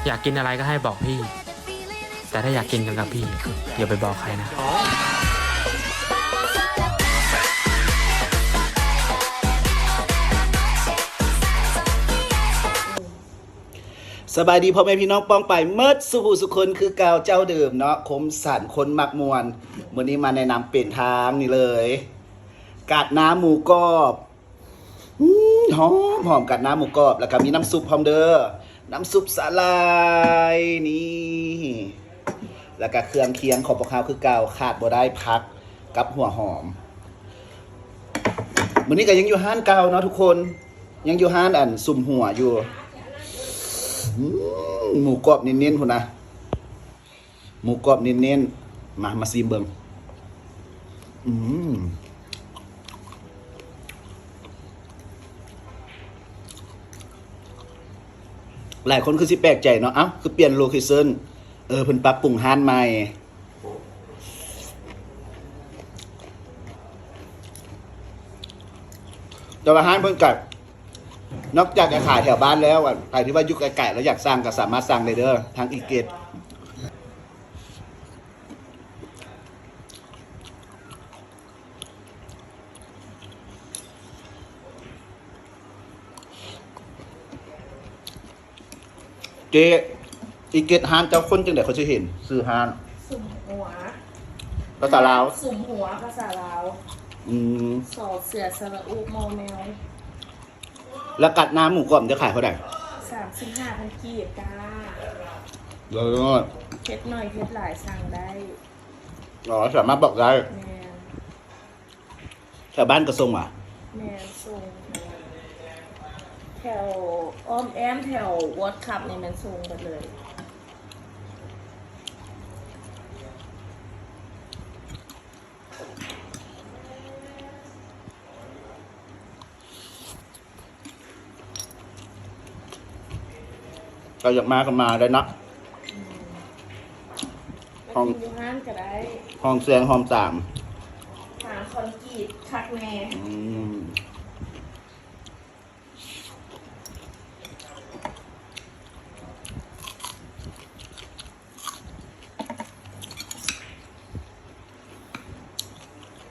อยากกินอะไรก็ให้บอกพี่ แต่ถ้าอยากกินกันกับพี่อย่าไปบอกใครนะ สบายดีพ่อแม่พี่น้องป้องไปเมิดสุขุสุคนคือกาวเจ้าเดิมเนาะคมสันคนมักมวนวันนี้มาแนะนำเป็นทางนี่เลยกัดน้ำหมูกรอบหอมหอมกัดน้ำหมูกรอบแล้วก็มีน้ำซุปพร้อมเด้อน้ำซุปสาลายนี่แล้วก็เครื่องเคียงของพวกเขาคือเกาวขาดบ่ได้พักกับหัวหอมวันนี้ก็ยังอยู่ห้านเก่าเนาะทุกคนยังอยู่ห้านอันสุ่มหัวอยู่หมูกรอบเน้นๆพุ่นนะหมูกรอบเน้นๆมาซีมเบิ่งหลายคนคือสิแปลกใจเนาะเอ้าคือเปลี่ยนโลเคชั่นเพิ่นปรับปรุงร้านใหม่แต่ว่าร้านเพิ่นกัดนอกจากจะขายแถวบ้านแล้วอ่ะใครที่ว่าอยู่ไกลๆแล้วอยากสร้างก็สามารถสร้างได้เด้อทางอีเกตเจอีเกตฮานเจ้าคนจังได๋เขาจะเห็นซื้อฮานสุ่มหัวภาษาลาวสุ่มหัวภาษาลาวสอเสือสระอุมอแมวแล้วกัดน้ำหมูกรอบจะขายเท่าไหร่35,000กีบจ้าเยอะเพชรหน่อยเพชรหลายสั่งได้สามารถบอกได้แม่แถวบ้านกระทรงอ่ะแม่ส่งแถวอ้อมแอมแถววอดคับนี่มันส่งกันเลยเราอยากมาก็มาได้นะห้องยูฮันก็ได้ห้องเสียงห้องสามหาคอนกรีตคักแม่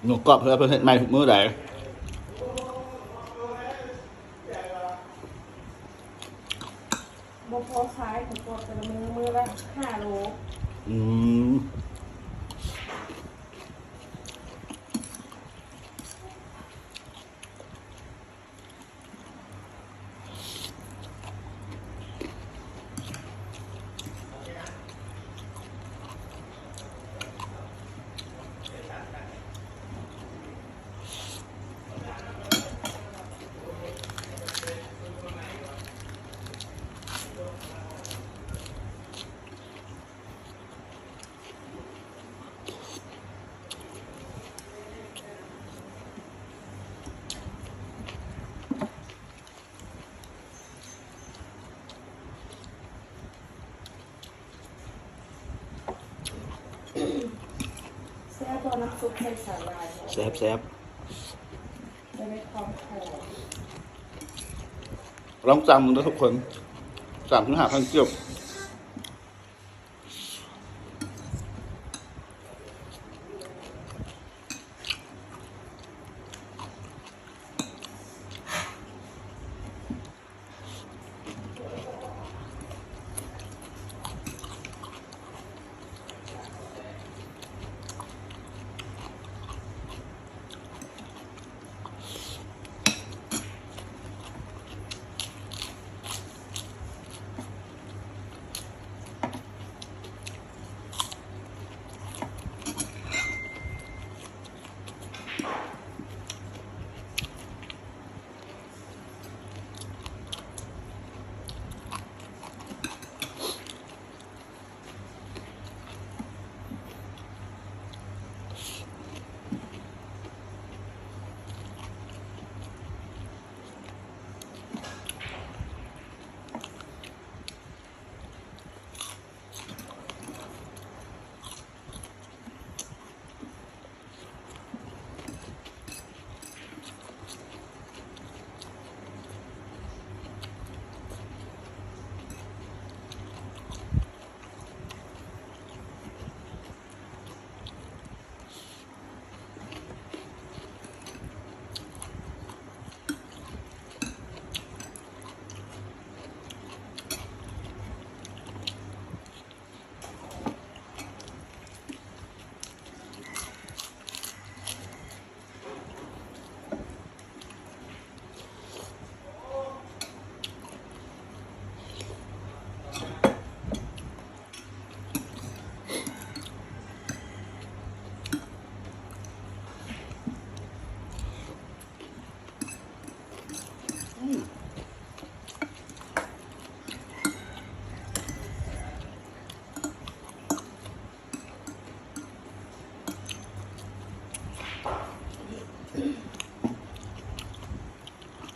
หนูกรอบเพื่อเห็นใหม่ทุกมื้อไหนบ่พอขายของตัวแต่ละมือละ5 โลแซ่บตัวน้ำซุปใส่สาหร่ายแซ่บจะได้ความหอมลองสั่งมึงด้วยทุกคน3,500 เกี๊ยว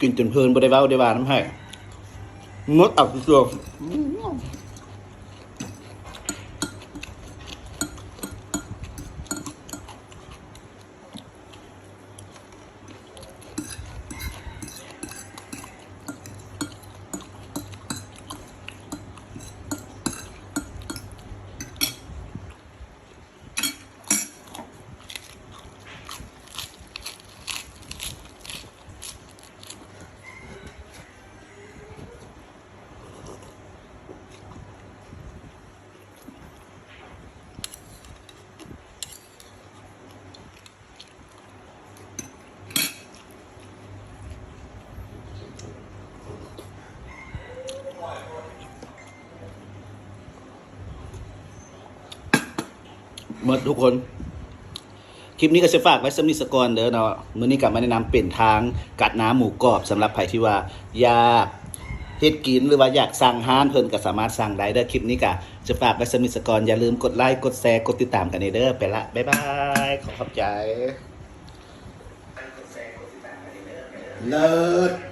กินจนเพลินบ่ได้เว้าได้ว่าน้ำให้มดอับตัวหมดทุกคน คลิปนี้ก็จะฝากไว้สำนิสกรเด้อเนาะมื้อนี้กลับมาแนะนำเป็นทางกัดน้ำหมูกรอบสำหรับใครที่ว่าอยากเฮ็ดกินหรือว่าอยากสั่งห้านเพิ่นก็สามารถสั่งได้เด้อคลิปนี้ก็จะฝากไว้สำนิสกรอย่าลืมกดไลค์กดแชร์กดติดตามกันเด้อไปละบ๊ายบายขอบใจเลิศ